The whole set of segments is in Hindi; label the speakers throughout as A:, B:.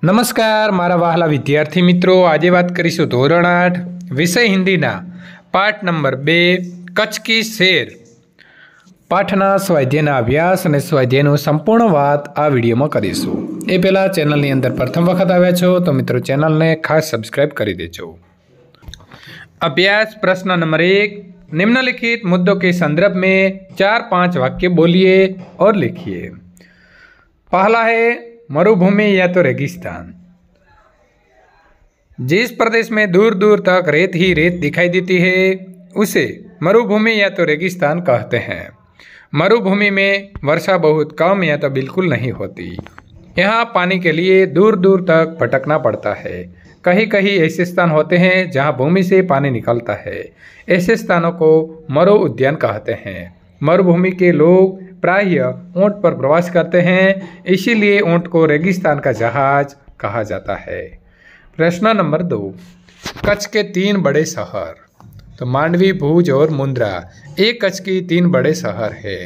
A: નમસ્કાર મારા વહાલા વિદ્યાર્થી મિત્રો, આજે વાત કરીશું ધોરણ 8 વિષય હિન્દીના પાઠ નંબર 2 કચ્છ કી શેર પાઠના સ્વાધ્યાયના અભ્યાસ અને સ્વાધ્યાયનું સંપૂર્ણ વાત આ વિડીયોમાં કરીશું। એ પહેલાં ચેનલની અંદર પ્રથમ વખત આવ્યા છો તો મિત્રો ચેનલને ખાસ સબસ્ક્રાઇબ કરી દેજો। अभ्यास प्रश्न नंबर 1, निम्नलिखित मुद्दों के संदर्भ में 4-5 वाक्य बोलिए और लिखिए। पहला है मरुभूमि या तो रेगिस्तान। जिस प्रदेश में दूर दूर तक रेत ही रेत दिखाई देती है उसे मरुभूमि या तो रेगिस्तान कहते हैं। मरुभूमि में वर्षा बहुत कम या तो बिल्कुल नहीं होती। यहाँ पानी के लिए दूर दूर तक भटकना पड़ता है। कहीं कहीं ऐसे स्थान होते हैं जहाँ भूमि से पानी निकलता है। ऐसे स्थानों को मरु उद्यान कहते हैं। मरुभूमि के लोग प्रायः ऊँट पर प्रवास करते हैं, इसीलिए ऊँट को रेगिस्तान का जहाज कहा जाता है। प्रश्न नंबर 2, कच्छ के 3 बड़े शहर। तो मांडवी, भुज और मुंद्रा ये कच्छ की 3 बड़े शहर है।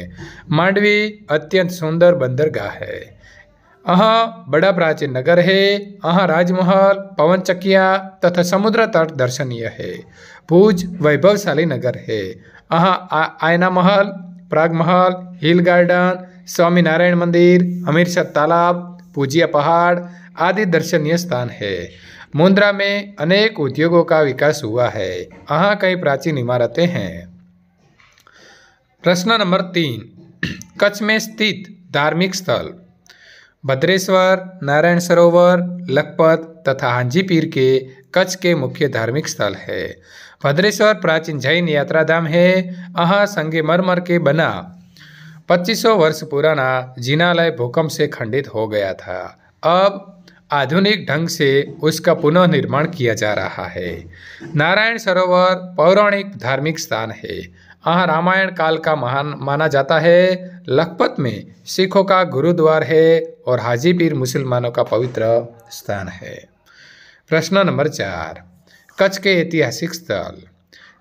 A: मांडवी अत्यंत सुंदर बंदरगाह है। यहाँ बड़ा प्राचीन नगर है। यहाँ राजमहल, पवन चक्किया तथा समुद्र तट दर्शनीय है। भुज वैभवशाली नगर है। यहाँ आयना महल, प्राग महल, हिल गार्डन, स्वामी नारायण मंदिर, हमीरसर तालाब, पूजिया पहाड़ आदि दर्शनीय स्थान है। मुंद्रा में अनेक उद्योगों का विकास हुआ है। यहाँ कई प्राचीन इमारतें हैं। प्रश्न नंबर 3, कच्छ में स्थित धार्मिक स्थल। भद्रेश्वर, नारायण सरोवर, लखपत तथा हांजीपीर के कच्छ के मुख्य धार्मिक स्थल है। भद्रेश्वर प्राचीन जैन यात्रा धाम है। यहाँ संगमरमर के बना 2500 वर्ष पुराना जिनालय भूकंप से खंडित हो गया था। अब आधुनिक ढंग से उसका पुनः निर्माण किया जा रहा है। नारायण सरोवर पौराणिक धार्मिक स्थान है। यहाँ रामायण काल का महान माना जाता है। लखपत में सिखों का गुरुद्वार है और हाजीपीर मुसलमानों का पवित्र स्थान है। प्रश्न नंबर 4, कच्छ के ऐतिहासिक स्थल।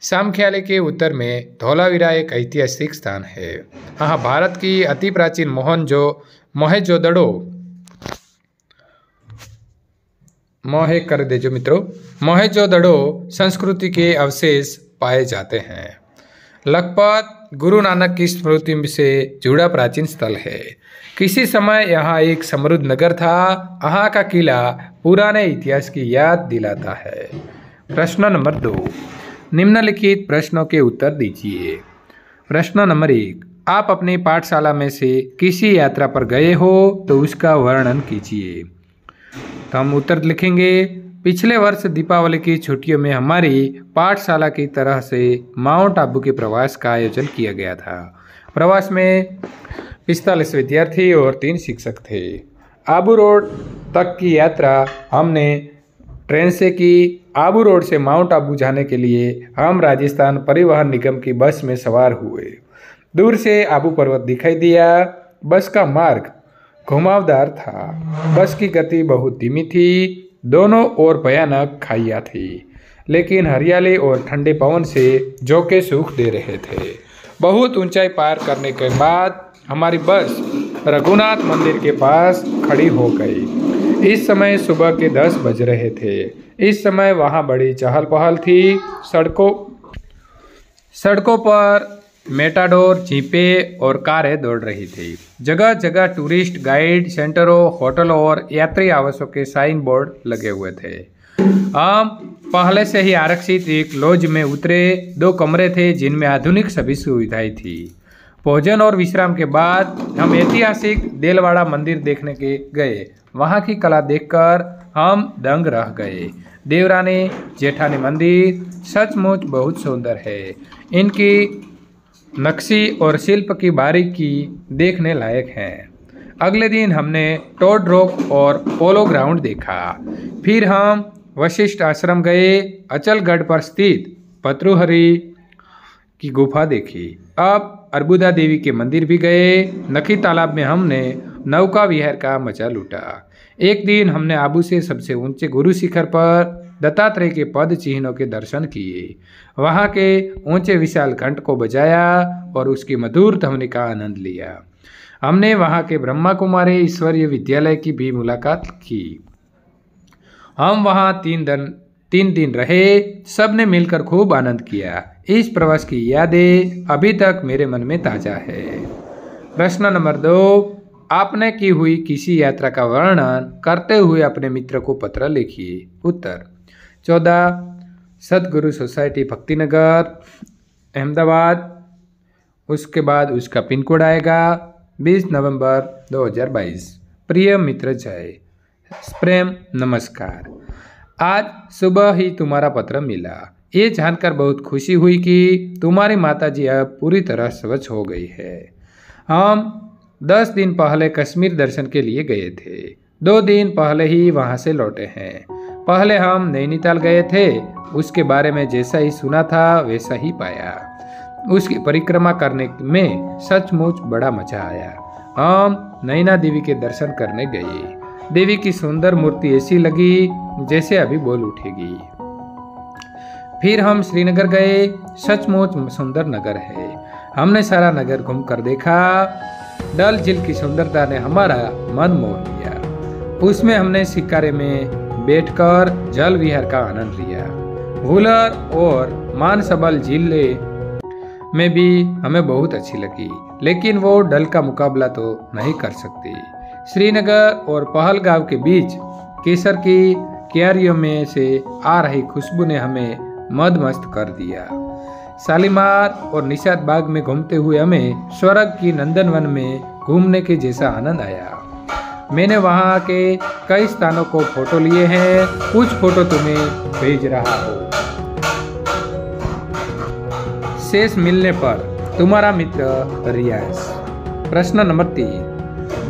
A: सामख्याली के उत्तर में धौलावीरा एक ऐतिहासिक स्थान है। यहाँ भारत की अति प्राचीन मोहेंजोदड़ो संस्कृति के अवशेष पाए जाते हैं। लखपत गुरु नानक की स्मृति से जुड़ा प्राचीन स्थल है। किसी समय यहाँ एक समृद्ध नगर था। यहाँ का किला पुराने इतिहास की याद दिलाता है। प्रश्न नंबर 2, निम्नलिखित प्रश्नों के उत्तर दीजिए। प्रश्न नंबर 1, आप अपनी पाठशाला में से किसी यात्रा पर गए हो तो उसका वर्णन कीजिए। तो हम उत्तर लिखेंगे। पिछले वर्ष दीपावली की छुट्टियों में हमारी पाठशाला की तरह से माउंट आबू के प्रवास का आयोजन किया गया था। प्रवास में 45 विद्यार्थी और 3 शिक्षक थे। आबू रोड तक की यात्रा हमने ट्रेन से की। आबू रोड से माउंट आबू जाने के लिए हम राजस्थान परिवहन निगम की बस में सवार हुए। दूर से आबू पर्वत दिखाई दिया। बस का मार्ग घुमावदार था। बस की गति बहुत धीमी थी। दोनों ओर भयानक खाइयाँ थी, लेकिन हरियाली और ठंडे पवन से झोंके सुख दे रहे थे। बहुत ऊंचाई पार करने के बाद हमारी बस रघुनाथ मंदिर के पास खड़ी हो गई। इस समय सुबह के 10 बज रहे थे। इस समय वहाँ बड़ी चहल पहल थी। सड़कों पर मेटाडोर, जीपें और कारें दौड़ रही थी। जगह जगह टूरिस्ट गाइड सेंटरों, होटलों और यात्री आवासों के साइन बोर्ड लगे हुए थे। हम पहले से ही आरक्षित एक लॉज में उतरे। 2 कमरे थे जिनमें आधुनिक सभी सुविधाएं थी। भोजन और विश्राम के बाद हम ऐतिहासिक देलवाड़ा मंदिर देखने के गए। वहाँ की कला देखकर हम दंग रह गए। देवरानी जेठानी मंदिर सचमुच बहुत सुंदर है। इनकी नक्शी और शिल्प की बारीकी देखने लायक है। अगले दिन हमने टोड रॉक और पोलो ग्राउंड देखा। फिर हम वशिष्ठ आश्रम गए। अचलगढ़ पर स्थित भतृहरि की गुफा देखी। अब अर्बुदा देवी के मंदिर भी गए। नखी तालाब में हमने नौका विहार का मजा लूटा। एक दिन हमने आबू से सबसे ऊंचे गुरु शिखर पर दत्तात्रेय के पद चिन्हों के दर्शन किए। वहाँ के ऊंचे विशाल घंट को बजाया और उसकी मधुर ध्वनि का आनंद लिया। हमने वहाँ के ब्रह्मा कुमारी ईश्वरीय विद्यालय की भी मुलाकात की। हम वहाँ 3 दिन रहे, सबने मिलकर खूब आनंद किया। इस प्रवास की यादें अभी तक मेरे मन में ताज़ा है। प्रश्न नंबर 2, आपने की हुई किसी यात्रा का वर्णन करते हुए अपने मित्र को पत्र लिखिए। उत्तर 14 सतगुरु सोसाइटी भक्तिनगर अहमदाबाद। उसके बाद उसका पिन कोड आएगा 20 नवंबर 2022। प्रिय मित्र जय, प्रेम नमस्कार। आज सुबह ही तुम्हारा पत्र मिला। ये जानकर बहुत खुशी हुई कि तुम्हारी माताजी अब पूरी तरह स्वस्थ हो गई है। हम 10 दिन पहले कश्मीर दर्शन के लिए गए थे। 2 दिन पहले ही वहाँ से लौटे हैं। पहले हम नैनीताल गए थे। उसके बारे में जैसा ही सुना था वैसा ही पाया। उसकी परिक्रमा करने में सचमुच बड़ा मजा आया। हम नैना देवी के दर्शन करने गए। देवी की सुंदर मूर्ति ऐसी लगी जैसे अभी बोल उठेगी। फिर हम श्रीनगर गए। सचमुच सुंदर नगर है। हमने सारा नगर घूम कर देखा। डल झील की सुंदरता ने हमारा मन मोह लिया। उसमें हमने शिकारे में बैठकर जल विहार का आनंद लिया। वुलर और मानसबल झीलें में भी हमें बहुत अच्छी लगी, लेकिन वो डल का मुकाबला तो नहीं कर सकती। श्रीनगर और पहलगांव के बीच केसर की क्यारियों में से आ रही खुशबू ने हमें मदमस्त कर दिया। शालीमार और निशात बाग में घूमते हुए हमें स्वर्ग की नंदनवन में घूमने के जैसा आनंद आया। मैंने वहाँ के कई स्थानों को फोटो लिए हैं। कुछ फोटो तुम्हें भेज रहा हूँ। शेष मिलने पर तुम्हारा मित्र रियाज। प्रश्न नंबर 3,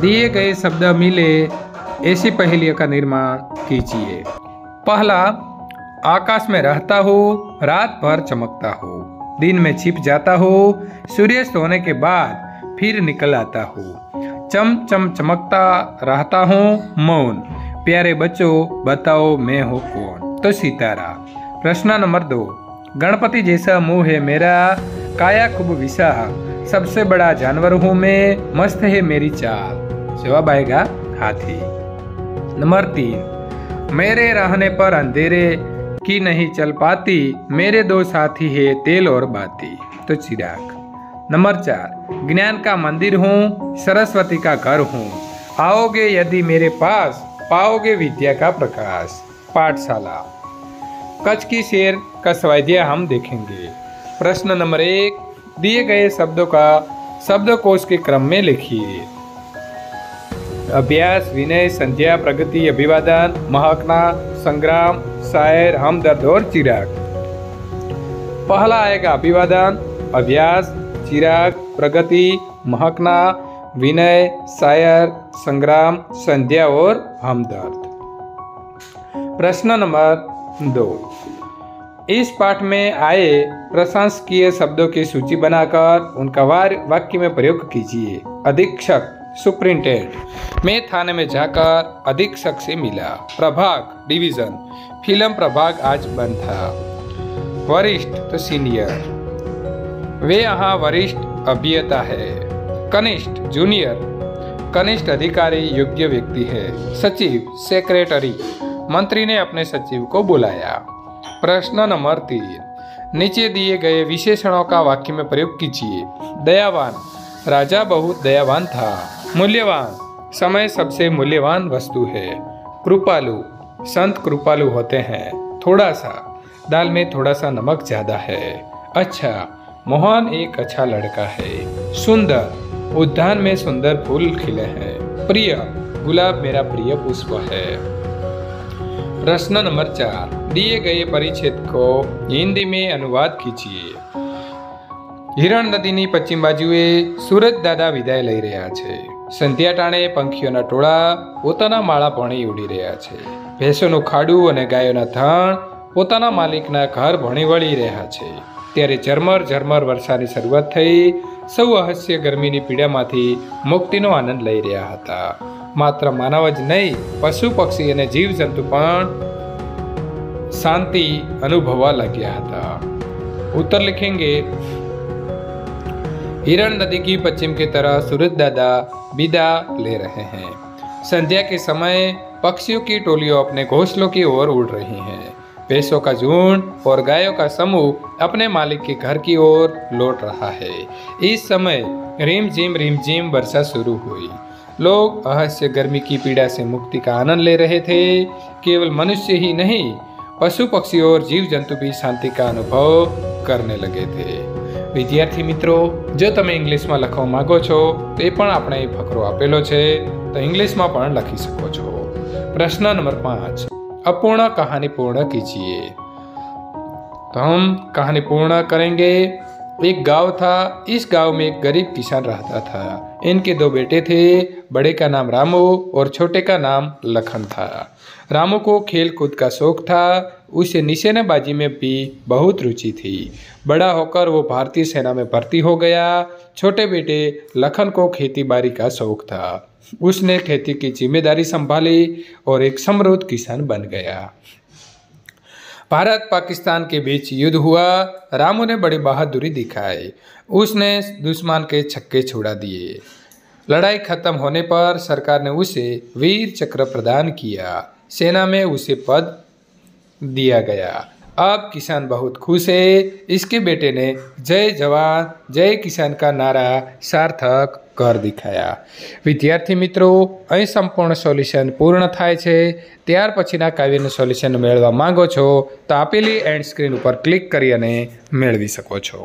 A: दिए गए शब्द मिले ऐसी पहेलियों का निर्माण कीजिए। पहला, आकाश में रहता हूँ, रात भर चमकता हूँ, दिन में छिप जाता हूँ, सूर्यास्त होने के बाद फिर निकल आता हूँ, चम चम चमकता रहता हूँ, मौन। प्यारे बच्चों बताओ मैं हूँ कौन? तो सितारा। प्रश्न नंबर 2, गणपति जैसा मुंह है मेरा, काया खूब विशाल, सबसे बड़ा जानवर हूँ मैं, मस्त है मेरी चाल। जवाब आएगा हाथी। नंबर 3, मेरे रहने पर अंधेरे की नहीं चल पाती, मेरे 2 साथी है तेल और बाती। तो चिराग। नंबर 4, ज्ञान का मंदिर हूँ, सरस्वती का घर हूँ, आओगे यदि मेरे पास पाओगे विद्या का प्रकाश। पाठशाला। कच्छ की शेर का स्वाध्याय हम देखेंगे। प्रश्न नंबर 1, दिए गए शब्दों का शब्दकोश के क्रम में लिखिए। अभ्यास, विनय, संध्या, प्रगति, अभिवादन, महकना, संग्राम, शायर, हमदर्द और चिराग। पहला आएगा अभिवादन, अभ्यास, चिराग, प्रगति, महकना, विनय, शायर, संग्राम, संध्या और हमदर्द। प्रश्न नंबर 2, इस पाठ में आए प्रशंसकीय शब्दों की सूची बनाकर उनका वाक्य में प्रयोग कीजिए। अधीक्षक, सुप्रिंटेंडेंट, मैं थाने में जाकर अधीक्षक से मिला। प्रभाग, डिवीजन, फिल्म प्रभाग आज बंद था। वरिष्ठ तो सीनियर, वे यहाँ वरिष्ठ अभियंता है। कनिष्ठ, जूनियर, कनिष्ठ अधिकारी योग्य व्यक्ति है। सचिव, सेक्रेटरी, मंत्री ने अपने सचिव को बुलाया। प्रश्न नंबर 3, नीचे दिए गए विशेषणों का वाक्य में प्रयोग कीजिए। दयावान, राजा बहुत दयावान था। मूल्यवान, समय सबसे मूल्यवान वस्तु है। कृपालु, संत कृपालु होते हैं। थोड़ा सा, दाल में थोड़ा सा नमक ज्यादा है। अच्छा, मोहन एक अच्छा लड़का है। सुंदर, उद्यान में सुंदर फूल खिले हैं। प्रिय, गुलाब मेरा प्रिय पुष्प है। प्रश्न नंबर 4, दिए गए परिच्छेद को हिंदी में अनुवाद कीजिए। હિરણ નદીની પશ્ચિમ બાજુએ સુરજ દાદા વિદાય લઈ રહ્યા છે। સંધ્યા ટાણે પંખીઓના ટોળા પોતાના માળા ભણી ઉડી રહ્યા છે। ભેંસોનું ખાડું અને ગાયોના થણ પોતાના માલિકના ઘર ભણી વળી રહ્યા છે। ત્યારે ઝરમર ઝરમર વર્ષાની શરૂઆત થઈ। સૌ અહસ્ય ગરમીની પીડામાંથી મુક્તિનો આનંદ લઈ રહ્યા હતા। માત્ર માનવ જ નહીં, પશુ પક્ષી અને જીવજંતુ પણ શાંતિ અનુભવવા લાગ્યા હતા। उत्तर लिखेंगे। हिरण नदी की पश्चिम की तरफ सूरज दादा विदा ले रहे हैं। संध्या के समय पक्षियों की टोलियों अपने घोंसलों की ओर उड़ रही हैं। भैंसों का झुंड और गायों का समूह अपने मालिक के घर की ओर लौट रहा है। इस समय रिम झिम वर्षा शुरू हुई। लोग असह्य गर्मी की पीड़ा से मुक्ति का आनंद ले रहे थे। केवल मनुष्य ही नहीं, पशु पक्षी और जीव जंतु भी शांति का अनुभव करने लगे थे। विद्यार्थी मित्रों, जो તમે ઇંગ્લિશમાં લખવા માંગો છો તે પણ આપણે અહીં ફકરો આપેલો છે, તો ઇંગ્લિશમાં પણ લખી શકો છો। प्रश्न नंबर 5, अपूर्ण कहानी पूर्ण कीजिए। तो हम कहानी पूर्ण करेंगे। एक गांव था। इस गांव में एक गरीब किसान रहता था। इनके 2 बेटे थे। बड़े का नाम रामू और छोटे का नाम लखन था। रामू को खेल कूद का शौक था। उसे निशानेबाजी में भी बहुत रुचि थी। बड़ा होकर वो भारतीय सेना में भर्ती हो गया। छोटे बेटे लखन को खेती बाड़ी का शौक था। उसने खेती की जिम्मेदारी संभाली और एक समृद्ध किसान बन गया। भारत पाकिस्तान के बीच युद्ध हुआ। रामू ने बड़ी बहादुरी दिखाई। उसने दुश्मन के छक्के छुड़ा दिए। लड़ाई खत्म होने पर सरकार ने उसे वीर चक्र प्रदान किया। सेना में उसे पद दिया गया। अब किसान बहुत खुश है। इसके बेटे ने जय जवान जय किसान का नारा सार्थक कर दिखाया। विद्यार्थी मित्रों, અહીં સંપૂર્ણ સોલ્યુશન પૂર્ણ થાય છે। ત્યાર પછીના કાવ્યનું સોલ્યુશન મેળવવા માંગો છો તો આપેલી એન્ડ સ્ક્રીન ઉપર ક્લિક કરી અને મેળવી શકો છો।